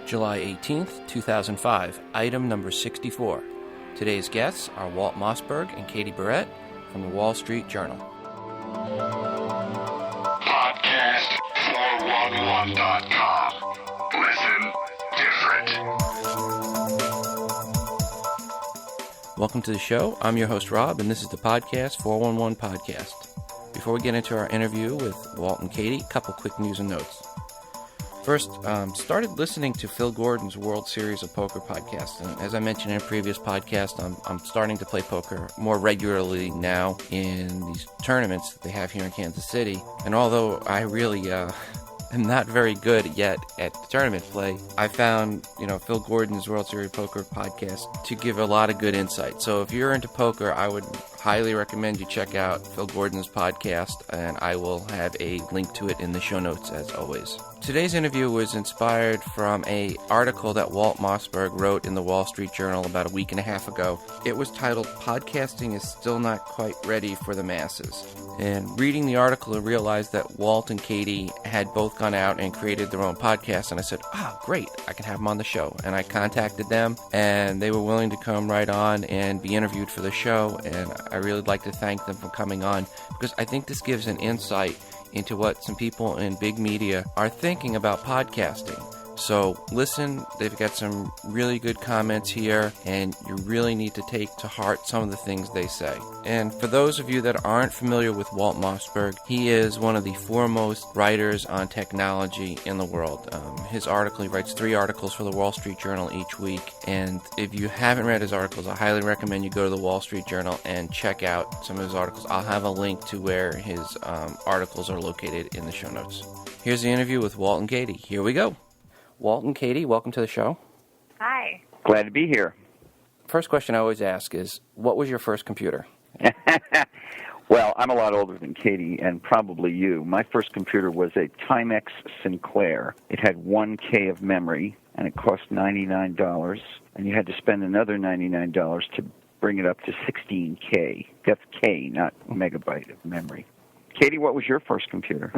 July 18th, 2005, item number 64. Today's guests are Walt Mossberg and Katie Boehret from the Wall Street Journal. Podcast411.com. Listen different. Welcome to the show. I'm your host, Rob, and this is the Podcast 411 podcast. Before we get into our interview with Walt and Katie, a couple quick news and notes. First, started listening to Phil Gordon's World Series of Poker podcast, and as I mentioned in a previous podcast, I'm starting to play poker more regularly now in these tournaments that they have here in Kansas City. And although I really am not very good yet at tournament play, I found Phil Gordon's World Series of Poker podcast to give a lot of good insight. So if you're into poker, I would highly recommend you check out Phil Gordon's podcast, and I will have a link to it in the show notes as always. Today's interview was inspired from an article that Walt Mossberg wrote in the Wall Street Journal about a week and a half ago. It was titled, "Podcasting is Still Not Quite Ready for the Masses." And reading the article, I realized that Walt and Katie had both gone out and created their own podcast, and I said, great, I can have them on the show. And I contacted them, and they were willing to come right on and be interviewed for the show, and I really like to thank them for coming on, because I think this gives an insight into what some people in big media are thinking about podcasting. So listen, they've got some really good comments here, and you really need to take to heart some of the things they say. And for those of you that aren't familiar with Walt Mossberg, he is one of the foremost writers on technology in the world. His article, he writes 3 articles for the Wall Street Journal each week, and if you haven't read his articles, I highly recommend you go to the Wall Street Journal and check out some of his articles. I'll have a link to where his articles are located in the show notes. Here's the interview with Walt and Katie. Here we go. Walt and Katie, welcome to the show. Hi. Glad to be here. First question I always ask is, what was your first computer? Well, I'm a lot older than Katie and probably you. My first computer was a Timex Sinclair. It had 1K of memory, and it cost $99, and you had to spend another $99 to bring it up to 16K. That's K, not megabyte of memory. Katie, what was your first computer?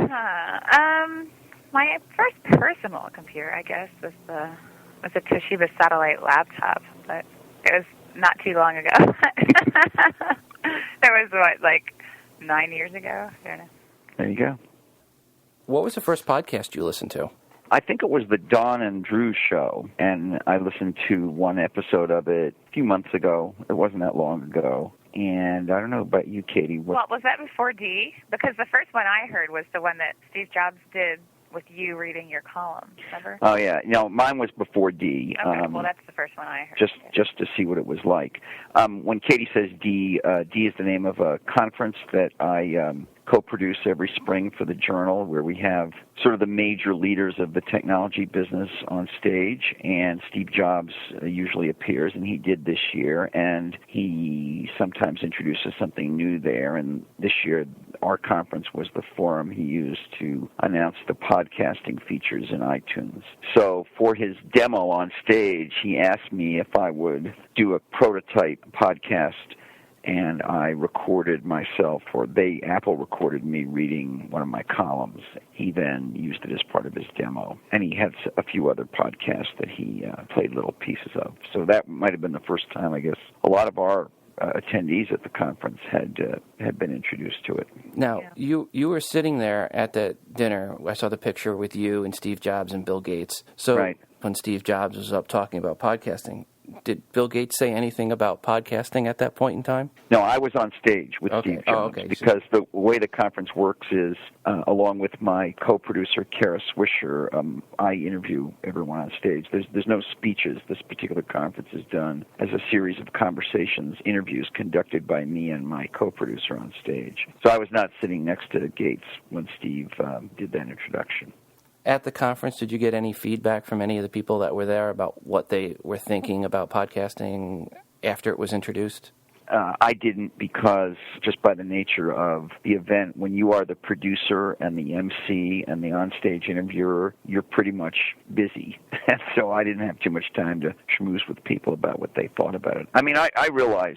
My first personal computer, I guess, was a Toshiba satellite laptop, but it was not too long ago. That was, 9 years ago? I don't know. There you go. What was the first podcast you listened to? I think it was the Dawn and Drew show, and I listened to one episode of it a few months ago. It wasn't that long ago. And I don't know about you, Katie. Well, was that before D? Because the first one I heard was the one that Steve Jobs did with you reading your column, remember? Oh, yeah. No, mine was before D. Okay, well, that's the first one I heard. Just to see what it was like. When Katie says D, D is the name of a conference that I co-produce every spring for the Journal, where we have sort of the major leaders of the technology business on stage, and Steve Jobs usually appears, and he did this year, and he sometimes introduces something new there, and this year our conference was the forum he used to announce the podcasting features in iTunes. So for his demo on stage, he asked me if I would do a prototype podcast, and I recorded myself, Apple recorded me reading one of my columns. He then used it as part of his demo. And he had a few other podcasts that he played little pieces of. So that might have been the first time, I guess, a lot of our attendees at the conference had been introduced to it. Now, you were sitting there at the dinner. I saw the picture with you and Steve Jobs and Bill Gates. So right. When Steve Jobs was up talking about podcasting, did Bill Gates say anything about podcasting at that point in time? No, I was on stage with Steve Jobs because the way the conference works is, along with my co-producer, Kara Swisher, I interview everyone on stage. There's no speeches. This particular conference is done as a series of conversations, interviews conducted by me and my co-producer on stage. So I was not sitting next to Gates when Steve did that introduction. At the conference, did you get any feedback from any of the people that were there about what they were thinking about podcasting after it was introduced? I didn't because just by the nature of the event, when you are the producer and the MC and the onstage interviewer, you're pretty much busy. And so I didn't have too much time to schmooze with people about what they thought about it. I mean, I realize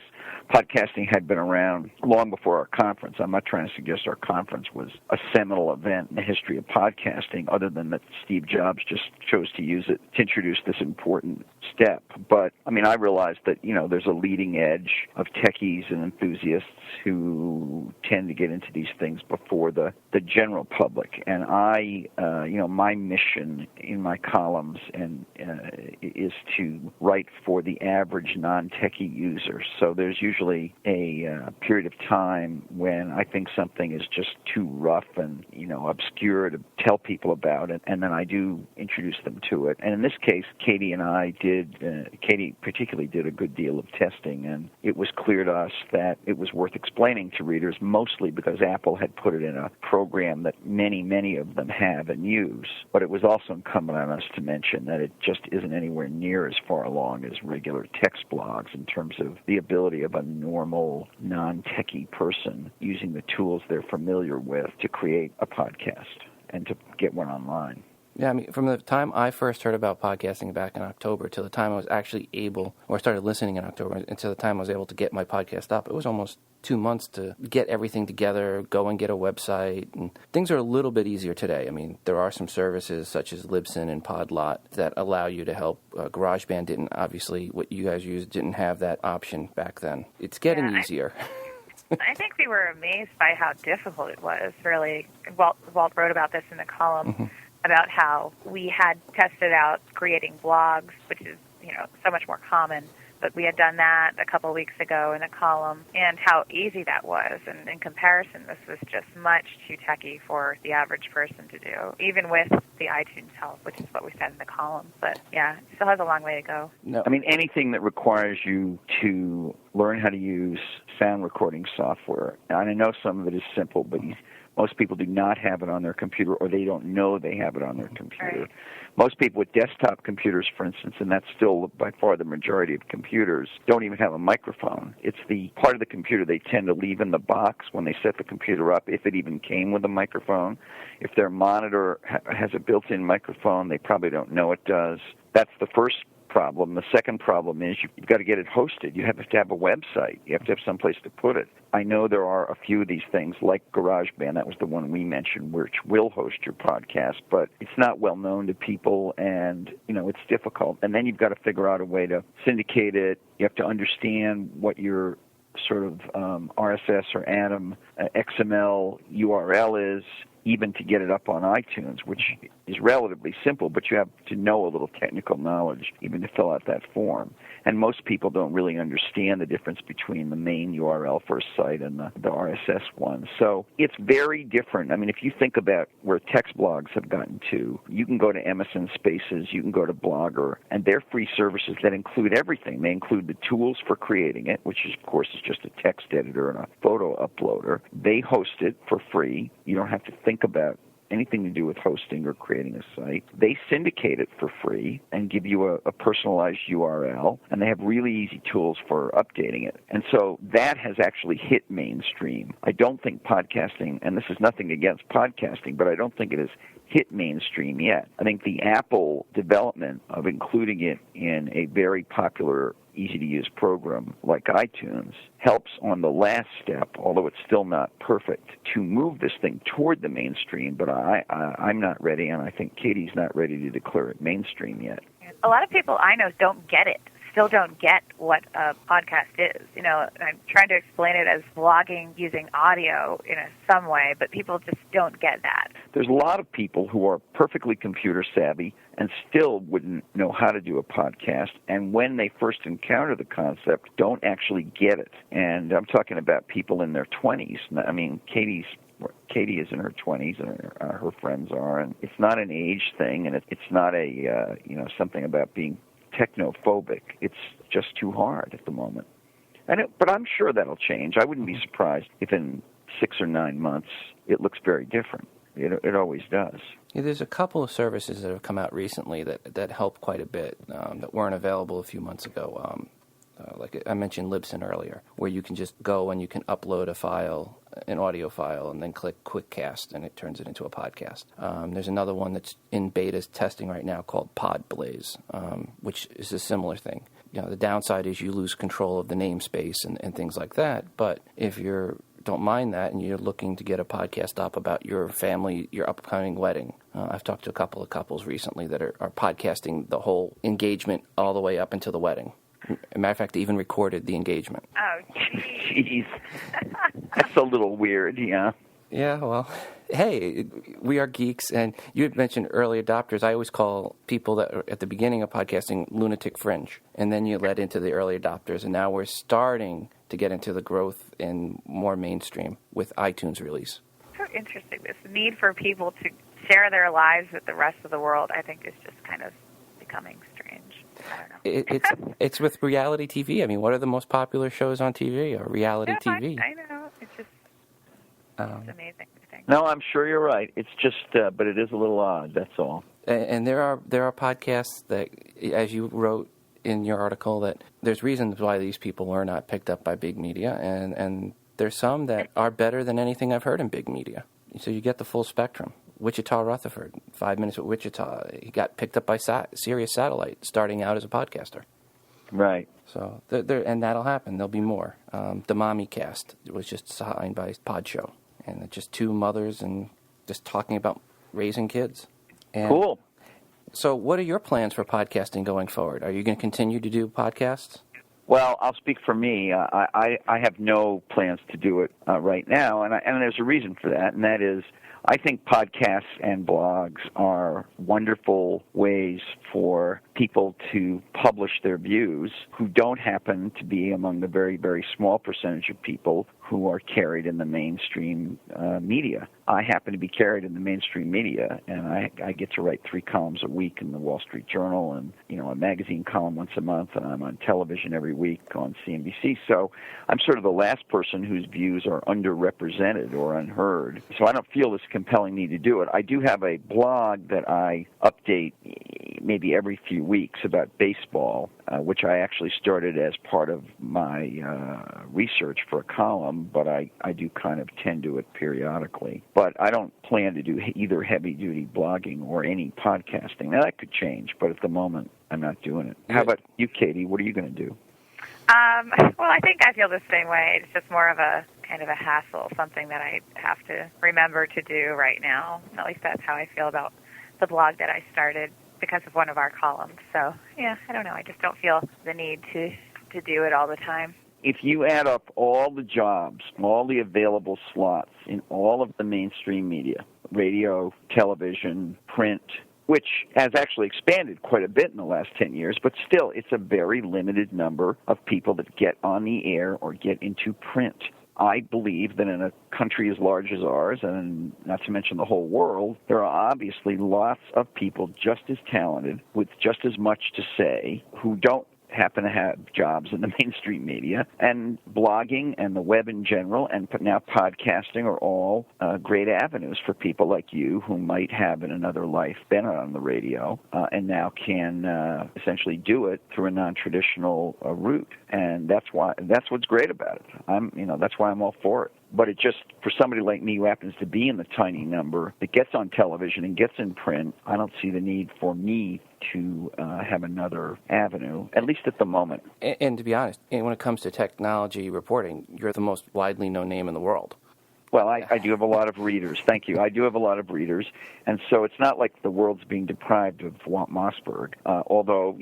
podcasting had been around long before our conference. I'm not trying to suggest our conference was a seminal event in the history of podcasting, other than that Steve Jobs just chose to use it to introduce this important step. But, I mean, I realize that, there's a leading edge of techies and enthusiasts who tend to get into these things before the general public. And my mission in my columns is to write for the average non-techie user. So there's usually a period of time when I think something is just too rough and, obscure to tell people about it, and then I do introduce them to it. And in this case, Katie and I Katie particularly did a good deal of testing, and it was clear to us that it was worth explaining to readers, mostly because Apple had put it in a program that many, many of them have and use. But it was also incumbent on us to mention that it just isn't anywhere near as far along as regular text blogs in terms of the ability of a normal, non-techie person using the tools they're familiar with to create a podcast and to get one online. Yeah, I mean, from the time I first heard about podcasting back in October till the time I was actually able, or started listening in October, until the time I was able to get my podcast up, it was almost 2 months to get everything together, go and get a website. And things are a little bit easier today. I mean, there are some services such as Libsyn and Podlot that allow you to help. GarageBand didn't, obviously, what you guys used didn't have that option back then. It's getting easier. I think we were amazed by how difficult it was, really. Walt wrote about this in the column, about how we had tested out creating blogs, which is, so much more common. But we had done that a couple of weeks ago in a column, and how easy that was. And in comparison, this was just much too techy for the average person to do, even with the iTunes help, which is what we said in the column. But, yeah, it still has a long way to go. No. I mean, anything that requires you to learn how to use sound recording software, and I know some of it is simple, but most people do not have it on their computer, or they don't know they have it on their computer. Right. Most people with desktop computers, for instance, and that's still by far the majority of computers, don't even have a microphone. It's the part of the computer they tend to leave in the box when they set the computer up, if it even came with a microphone. If their monitor has a built-in microphone, they probably don't know it does. That's the first problem. The second problem is you've got to get it hosted. You have to have a website. You have to have someplace to put it. I know there are a few of these things like GarageBand, that was the one we mentioned, which will host your podcast, but it's not well known to people, and, it's difficult. And then you've got to figure out a way to syndicate it. You have to understand what your sort of RSS or Atom XML URL is, even to get it up on iTunes, which is relatively simple, but you have to know a little technical knowledge even to fill out that form. And most people don't really understand the difference between the main URL for a site and the RSS one. So it's very different. I mean, if you think about where text blogs have gotten to, you can go to Emerson Spaces, you can go to Blogger, and they're free services that include everything. They include the tools for creating it, which is, of course, is just a text editor and a photo uploader. They host it for free. You don't have to think about anything to do with hosting or creating a site. They syndicate it for free and give you a personalized URL, and they have really easy tools for updating it. And so that has actually hit mainstream. I don't think podcasting, and this is nothing against podcasting, but I don't think it has hit mainstream yet. I think the Apple development of including it in a very popular, easy-to-use program like iTunes helps on the last step, although it's still not perfect, to move this thing toward the mainstream. But I'm not ready, and I think Katie's not ready to declare it mainstream yet. A lot of people I know don't get it. Still don't get what a podcast is. I'm trying to explain it as blogging using audio in some way, but people just don't get that. There's a lot of people who are perfectly computer savvy and still wouldn't know how to do a podcast, and when they first encounter the concept, don't actually get it. And I'm talking about people in their 20s. I mean, Katie is in her 20s, and her friends are, and it's not an age thing, and it's not a something about being technophobic. It's just too hard at the moment. But I'm sure that'll change. I wouldn't be surprised if in 6 or 9 months it looks very different. It always does. Yeah, there's a couple of services that have come out recently that help quite a bit that weren't available a few months ago. like I mentioned Libsyn earlier, where you can just go and you can upload a file, an audio file, and then click Quick Cast, and it turns it into a podcast. There's another one that's in beta testing right now called Podblaze, which is a similar thing. The downside is you lose control of the namespace and things like that, but if you don't mind that and you're looking to get a podcast up about your family, your upcoming wedding, I've talked to a couple of couples recently that are podcasting the whole engagement all the way up until the wedding. As a matter of fact, they even recorded the engagement. Oh, jeez. That's a little weird, yeah. Yeah, well, hey, we are geeks, and you had mentioned early adopters. I always call people that are at the beginning of podcasting Lunatic Fringe, and then you led into the early adopters, and now we're starting to get into the growth in more mainstream with iTunes release. So interesting. This need for people to share their lives with the rest of the world, I think, is just kind of becoming strange. I don't know. It's with reality TV. I mean, what are the most popular shows on TV or reality TV? I know. It's just it's amazing to think. No, I'm sure you're right. It's just, but it is a little odd, that's all. And there are podcasts that, as you wrote in your article, that there's reasons why these people are not picked up by big media, and there's some that are better than anything I've heard in big media. So you get the full spectrum. Wichita Rutherford, 5 Minutes with Wichita, he got picked up by Sirius Satellite, starting out as a podcaster. Right. So and that'll happen. There'll be more. The MommyCast was just signed by Podshow, and it's just two mothers and just talking about raising kids. And cool. So what are your plans for podcasting going forward? Are you going to continue to do podcasts? Well, I'll speak for me. I have no plans to do it right now, and there's a reason for that, and that is I think podcasts and blogs are wonderful ways for people to publish their views who don't happen to be among the very, very small percentage of people who are carried in the mainstream media. I happen to be carried in the mainstream media, and I get to write 3 columns a week in the Wall Street Journal and, a magazine column once a month, and I'm on television every week on CNBC. So I'm sort of the last person whose views are underrepresented or unheard. So I don't feel this compelling need to do it. I do have a blog that I update maybe every few weeks about baseball, which I actually started as part of my research for a column, but I do kind of tend to it periodically. But I don't plan to do either heavy-duty blogging or any podcasting. Now, that could change, but at the moment, I'm not doing it. How about you, Katie? What are you going to do? Well, I think I feel the same way. It's just more of a kind of a hassle, something that I have to remember to do right now. At least that's how I feel about the blog that I started because of one of our columns. So, yeah, I don't know. I just don't feel the need to do it all the time. If you add up all the jobs, all the available slots in all of the mainstream media, radio, television, print, which has actually expanded quite a bit in the last 10 years, but still it's a very limited number of people that get on the air or get into print. I believe that in a country as large as ours, and not to mention the whole world, there are obviously lots of people just as talented with just as much to say who don't happen to have jobs in the mainstream media, and blogging and the web in general and now podcasting are all great avenues for people like you who might have in another life been on the radio and now can essentially do it through a non-traditional route. And that's what's great about it. That's why I'm all for it. But it just, for somebody like me who happens to be in the tiny number that gets on television and gets in print, I don't see the need for me to have another avenue, at least at the moment. And to be honest, when it comes to technology reporting, you're the most widely known name in the world. Well, I do have a lot of readers. Thank you. I do have a lot of readers. And so it's not like the world's being deprived of Walt Mossberg, although,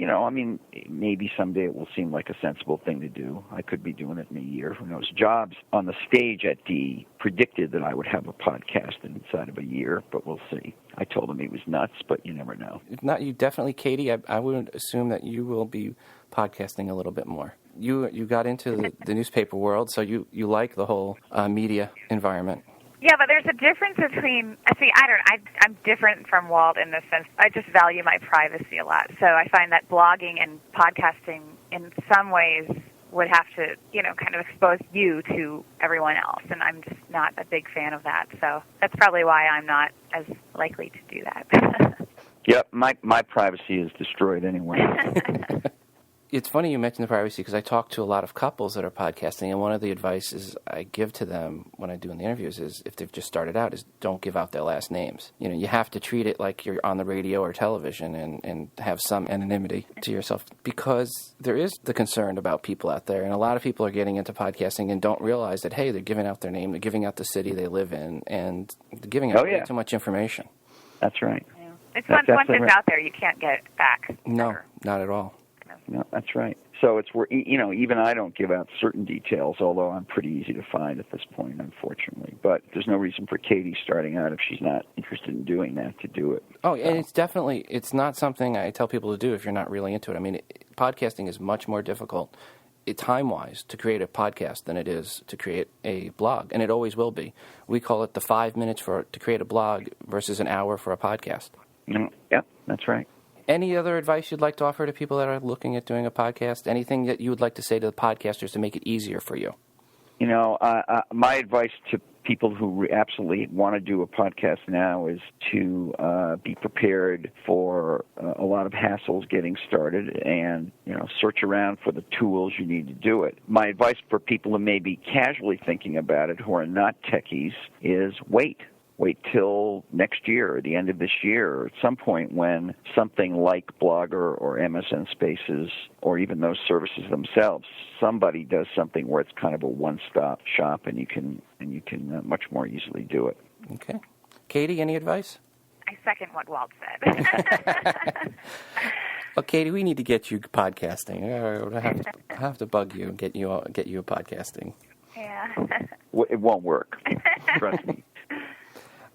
maybe someday it will seem like a sensible thing to do. I could be doing it in a year. Who knows? Jobs on the stage at D predicted that I would have a podcast inside of a year, but we'll see. I told him he was nuts, but you never know. If not you, definitely, Katie, I would assume that you will be podcasting a little bit more. You got into the newspaper world, so you like the whole media environment. Yeah, but there's a difference between, I'm different from Walt in the sense I just value my privacy a lot. So I find that blogging and podcasting in some ways would have to, kind of expose you to everyone else, and I'm just not a big fan of that. So that's probably why I'm not as likely to do that. Yep, my privacy is destroyed anyway. It's funny you mentioned the privacy because I talk to a lot of couples that are podcasting, and one of the advices I give to them when I do in the interviews is, if they've just started out, is don't give out their last names. You know, you have to treat it like you're on the radio or television and have some anonymity to yourself, because there is the concern about people out there, and a lot of people are getting into podcasting and don't realize that, hey, they're giving out their name, they're giving out the city they live in, and they're giving out way too much information. That's right. Yeah. It's once it's out there, you can't get it back. No, not at all. No, that's right. So it's where, you know, even I don't give out certain details, although I'm pretty easy to find at this point, unfortunately. But there's no reason for Katie starting out, if she's not interested in doing that, to do it. Oh, and it's not something I tell people to do if you're not really into it. I mean, podcasting is much more difficult, time-wise, to create a podcast than it is to create a blog, and it always will be. We call it the 5 minutes to create a blog versus an hour for a podcast. Yeah, that's right. Any other advice you'd like to offer to people that are looking at doing a podcast? Anything that you would like to say to the podcasters to make it easier for you? You know, my advice to people who absolutely want to do a podcast now is to be prepared for a lot of hassles getting started, and, you know, search around for the tools you need to do it. My advice for people who may be casually thinking about it, who are not techies, is wait till next year or the end of this year, or at some point when something like Blogger or MSN Spaces or even those services themselves, somebody does something where it's kind of a one-stop shop, and you can much more easily do it. Okay. Katie, any advice? I second what Walt said. Well, Katie, we need to get you podcasting. I have to bug you and get you podcasting. Yeah. It won't work. Trust me.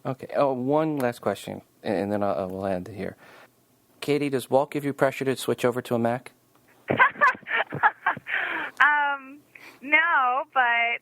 Okay. Oh, one last question, and then we'll end it here. Katie, does Walt give you pressure to switch over to a Mac? No, but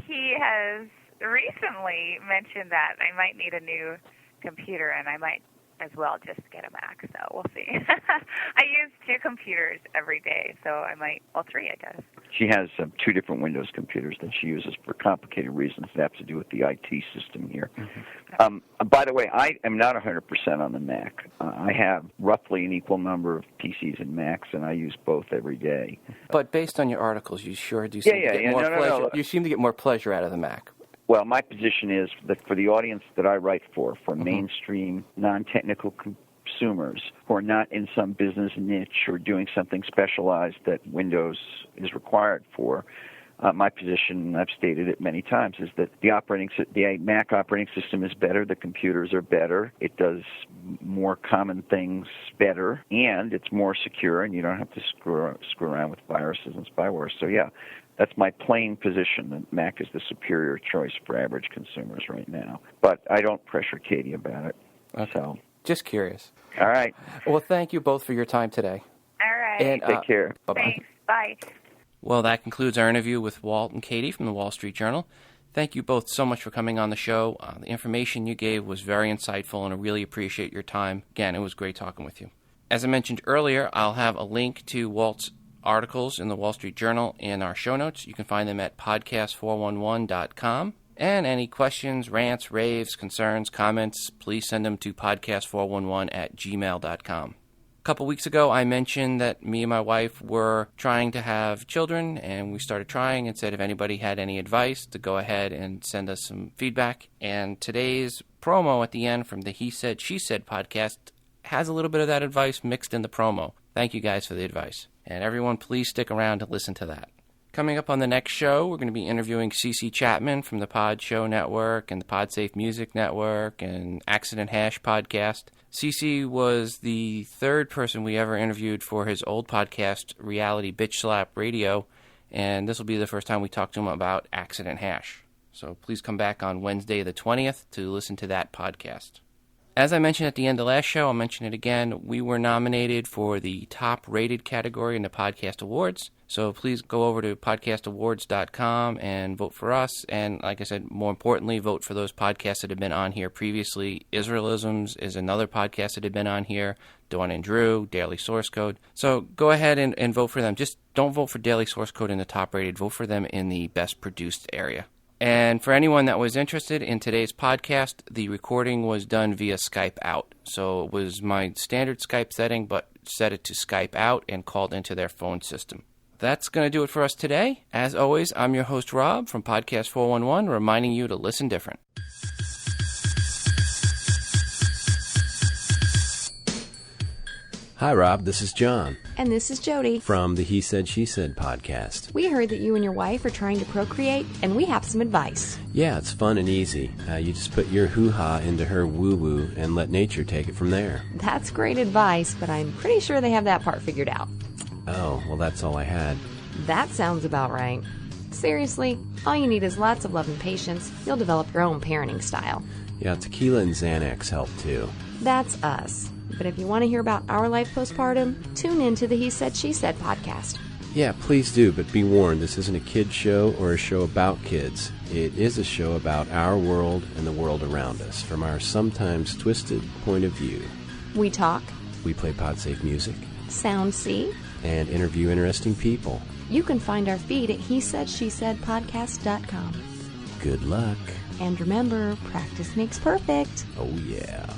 he has recently mentioned that I might need a new computer, and I might as well just get a Mac, so we'll see. I use 2 computers every day, so I might, well, 3, I guess. She has 2 different Windows computers that she uses for complicated reasons that have to do with the IT system here. Mm-hmm. By the way, I am not 100% on the Mac. I have roughly an equal number of PCs and Macs, and I use both every day. But based on your articles, you sure do seem to get more pleasure. You seem to get more pleasure out of the Mac. Well, my position is that for the audience that I write for mainstream, non-technical consumers who are not in some business niche or doing something specialized that Windows is required for, my position, and I've stated it many times, is that the Mac operating system is better, the computers are better, it does more common things better, and it's more secure, and you don't have to screw around with viruses and spyware. So, yeah. That's my plain position, that Mac is the superior choice for average consumers right now. But I don't pressure Katie about it. Okay. So. Just curious. All right. Well, thank you both for your time today. All right. And, take care. Bye-bye. Thanks. Bye. Well, that concludes our interview with Walt and Katie from the Wall Street Journal. Thank you both so much for coming on the show. The information you gave was very insightful, and I really appreciate your time. Again, it was great talking with you. As I mentioned earlier, I'll have a link to Walt's articles in the Wall Street Journal in our show notes. You can find them at podcast411.com. And any questions, rants, raves, concerns, comments, please send them to podcast411@gmail.com. A couple weeks ago, I mentioned that me and my wife were trying to have children, and we started trying and said if anybody had any advice to go ahead and send us some feedback. And today's promo at the end from the He Said, She Said podcast has a little bit of that advice mixed in the promo. Thank you guys for the advice. And everyone, please stick around to listen to that. Coming up on the next show, we're going to be interviewing CC Chapman from the Pod Show Network and the PodSafe Music Network and Accident Hash podcast. CC was the 3rd person we ever interviewed for his old podcast, Reality Bitch Slap Radio, and this will be the first time we talk to him about Accident Hash. So please come back on Wednesday the 20th to listen to that podcast. As I mentioned at the end of last show, I'll mention it again, we were nominated for the top-rated category in the Podcast Awards. So please go over to podcastawards.com and vote for us. And like I said, more importantly, vote for those podcasts that have been on here previously. Israelisms is another podcast that had been on here. Dawn and Drew, Daily Source Code. So go ahead and vote for them. Just don't vote for Daily Source Code in the top-rated. Vote for them in the best-produced area. And for anyone that was interested in today's podcast, the recording was done via Skype out. So it was my standard Skype setting, but set it to Skype out, and called into their phone system. That's going to do it for us today. As always, I'm your host, Rob, from Podcast 411, reminding you to listen different. Hi, Rob. This is John. And this is Jody. From the He Said, She Said podcast. We heard that you and your wife are trying to procreate, and we have some advice. Yeah, it's fun and easy. You just put your hoo-ha into her woo-woo and let nature take it from there. That's great advice, but I'm pretty sure they have that part figured out. Oh, well, that's all I had. That sounds about right. Seriously, all you need is lots of love and patience. You'll develop your own parenting style. Yeah, tequila and Xanax help, too. That's us. But if you want to hear about our life postpartum, tune in to the He Said, She Said podcast. Yeah, please do, but be warned, this isn't a kid's show or a show about kids. It is a show about our world and the world around us, from our sometimes twisted point of view. We talk. We play pod-safe music. Sound see. And interview interesting people. You can find our feed at HeSaidSheSaidPodcast.com. Good luck. And remember, practice makes perfect. Oh, yeah.